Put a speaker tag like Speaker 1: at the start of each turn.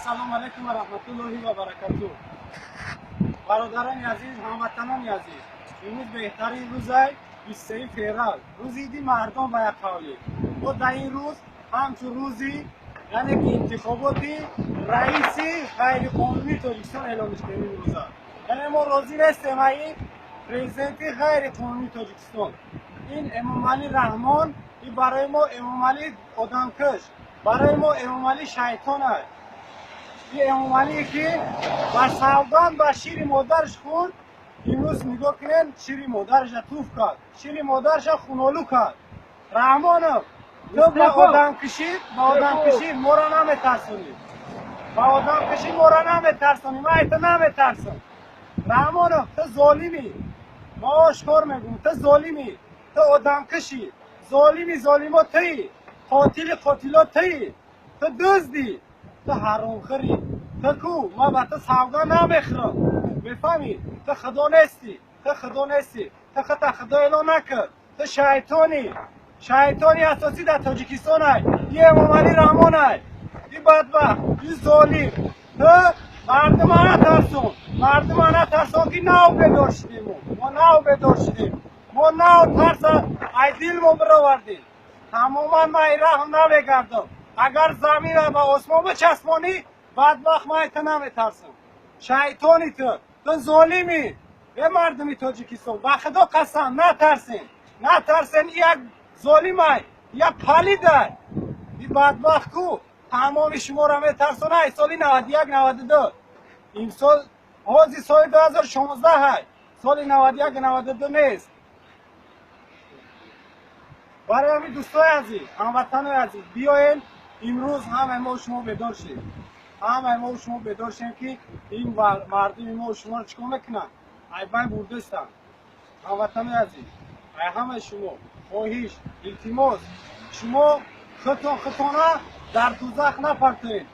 Speaker 1: سلام علیکم و رحمت الله و برکاته. برادران عزیز، هموطنان عزیز، امروز بهترین روز است، 23 فوریه، روز عید مردم به یک قولی. و در این روز همچون روزی یعنی که انتخابات رئیس غیر قانونی تاجیکستان اعلام شده این روز است. یعنی ما راضی نیستیم این پرزیدنت غیر قانونی تاجیکستان، این امام علی رحمان، این برای ما امام علی آدمکش، برای ما امام علی شیطان است. این امام علی که بر سوگند به شیر مادرش خورد، امروز نگاه کنین شیر مادرش توف کرد، شیر مادرش خونالو کرد. رحمانم تو به آدم کشی ما را نمیترسونی، به آدم کشی ما را نمیترسونی، من ایتا نمیترسم. رحمانم تو ظالمی، ما آشکار میگم تو ظالمی، تو آدم کشی، ظالما تویی، قاتلات تویی، تو دزدی، تو حرامخوری، تو کو ما به تو سوگند نمیخورم. بفهمی تو خدا نیستی، تو خدا اعلان نکرد، تو شیطانی اساسی در تاجیکستان است. این امام علی رحمان است، این بدبخت، این ظالم. تو مردم نترسون که نو بیدار شدیم، ما نو ترس ای دل ما برآوردیم. تماما من رحم نمیگردم، اگر زمین را به آسمان بچسبانی بدبخت من ایتا نمیترسم. شیطانی تو ظالمی. به مردمی تاجیکستان به خدا قسم نترسین، یک ظالم است، یک پلید است. این بدبخت کو تمام شما را میترسونه. ای سالی 91 92 این سال حاضی سال 2016 است، سال 91 92 نیست. برای همین دوستای عزیز، هموطنان عزیز، بیاین امروز همه ما شما بیدار شیم که این مردم ما شما رو چیکار میکنن، ای بین بردستن. هموطنان عزیز، ای همه شما خواهش التماس، شما خطانه در دوزخ نپرتین.